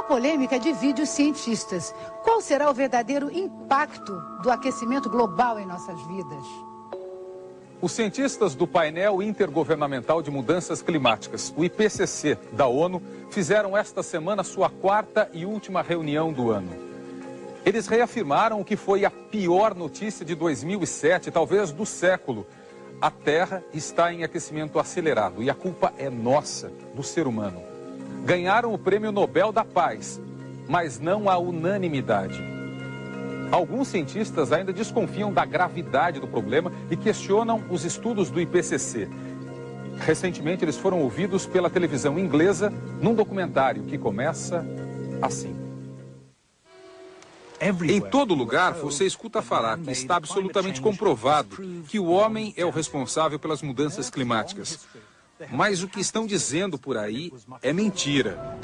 polêmica divide os cientistas. Qual será o verdadeiro impacto do aquecimento global em nossas vidas? Os cientistas do Painel Intergovernamental de Mudanças Climáticas, o IPCC, da ONU, fizeram esta semana sua quarta e última reunião do ano. Eles reafirmaram o que foi a pior notícia de 2007, talvez do século. A Terra está em aquecimento acelerado e a culpa é nossa, do ser humano. Ganharam o Prêmio Nobel da Paz, mas não a unanimidade. Alguns cientistas ainda desconfiam da gravidade do problema e questionam os estudos do IPCC. Recentemente, eles foram ouvidos pela televisão inglesa num documentário que começa assim. Em todo lugar, você escuta falar que está absolutamente comprovado que o homem é o responsável pelas mudanças climáticas. Mas o que estão dizendo por aí é mentira.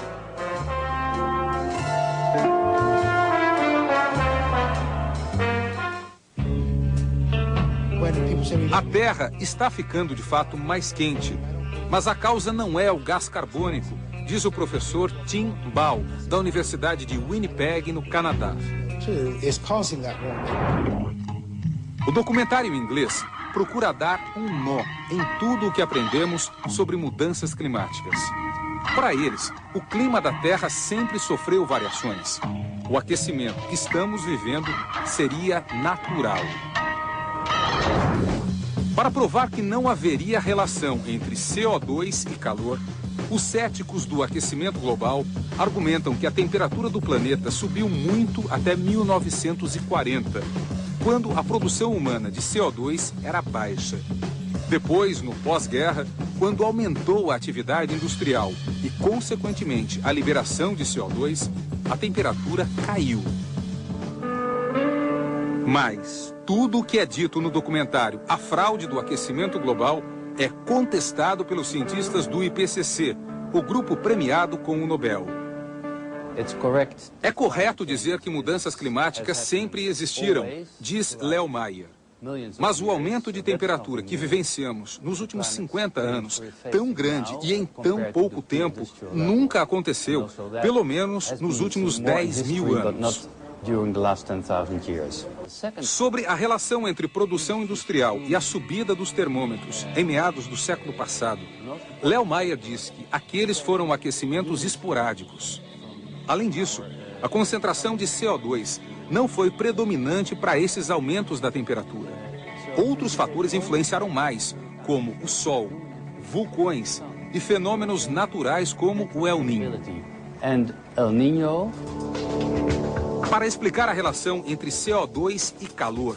A Terra está ficando de fato mais quente, mas a causa não é o gás carbônico, diz o professor Tim Ball, da Universidade de Winnipeg, no Canadá. O documentário em inglês procura dar um nó em tudo o que aprendemos sobre mudanças climáticas. Para eles, o clima da Terra sempre sofreu variações. O aquecimento que estamos vivendo seria natural. Para provar que não haveria relação entre CO2 e calor, os céticos do aquecimento global argumentam que a temperatura do planeta subiu muito até 1940, quando a produção humana de CO2 era baixa. Depois, no pós-guerra, quando aumentou a atividade industrial e, consequentemente, a liberação de CO2, a temperatura caiu. Mas tudo o que é dito no documentário A Fraude do Aquecimento Global é contestado pelos cientistas do IPCC, o grupo premiado com o Nobel. É correto dizer que mudanças climáticas sempre existiram, diz Léo Maia. Mas o aumento de temperatura que vivenciamos nos últimos 50 anos, tão grande e em tão pouco tempo, nunca aconteceu, pelo menos nos últimos 10 mil anos. Sobre a relação entre produção industrial e a subida dos termômetros em meados do século passado, Léo Maia diz que aqueles foram aquecimentos esporádicos. Além disso, a concentração de CO2 não foi predominante para esses aumentos da temperatura. Outros fatores influenciaram mais, como o Sol, vulcões e fenômenos naturais como o El Niño. Para explicar a relação entre CO2 e calor,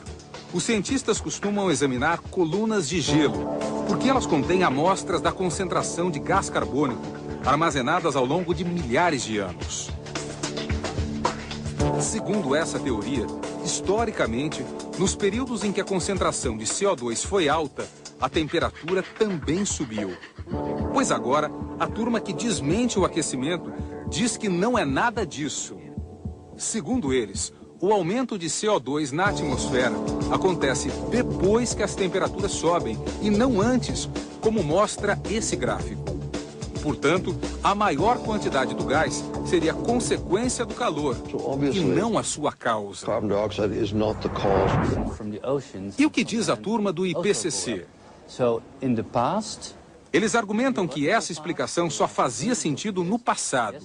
os cientistas costumam examinar colunas de gelo, porque elas contêm amostras da concentração de gás carbônico armazenadas ao longo de milhares de anos. Segundo essa teoria, historicamente, nos períodos em que a concentração de CO2 foi alta, a temperatura também subiu. Pois agora, a turma que desmente o aquecimento diz que não é nada disso. Segundo eles, o aumento de CO2 na atmosfera acontece depois que as temperaturas sobem e não antes, como mostra esse gráfico. Portanto, a maior quantidade do gás seria consequência do calor e não a sua causa. E o que diz a turma do IPCC? Eles argumentam que essa explicação só fazia sentido no passado,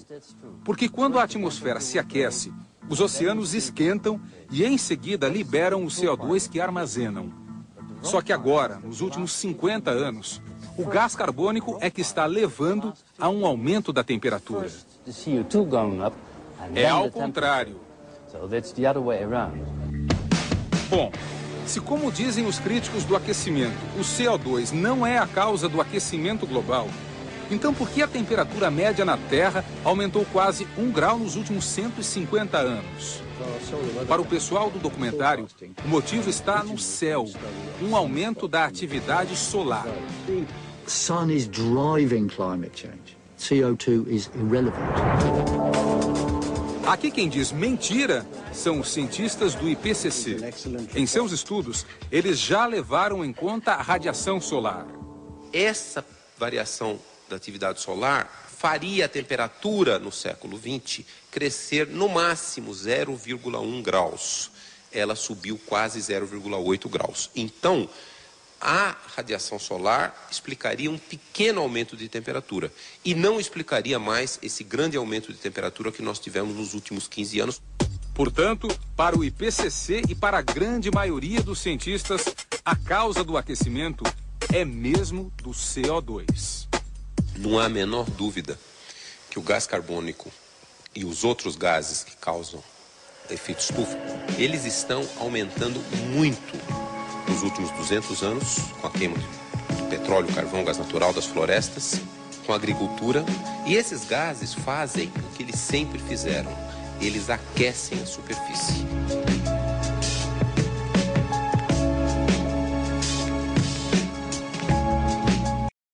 porque quando a atmosfera se aquece, os oceanos esquentam e em seguida liberam o CO2 que armazenam. Só que agora, nos últimos 50 anos, o gás carbônico é que está levando a um aumento da temperatura. É ao contrário. Bom, se como dizem os críticos do aquecimento, o CO2 não é a causa do aquecimento global, então por que a temperatura média na Terra aumentou quase 1 grau nos últimos 150 anos? Para o pessoal do documentário, o motivo está no céu, um aumento da atividade solar. Sun is driving climate change. CO2 is irrelevant. Aqui quem diz mentira são os cientistas do IPCC. Em seus estudos, eles já levaram em conta a radiação solar. Essa variação da atividade solar faria a temperatura no século XX crescer no máximo 0,1 graus. Ela subiu quase 0,8 graus. Então, a radiação solar explicaria um pequeno aumento de temperatura e não explicaria mais esse grande aumento de temperatura que nós tivemos nos últimos 15 anos. Portanto, para o IPCC e para a grande maioria dos cientistas, a causa do aquecimento é mesmo do CO2. Não há a menor dúvida que o gás carbônico e os outros gases que causam efeito estufa, eles estão aumentando muito nos últimos 200 anos, com a queima do petróleo, carvão, gás natural das florestas, com a agricultura. E esses gases fazem o que eles sempre fizeram: eles aquecem a superfície.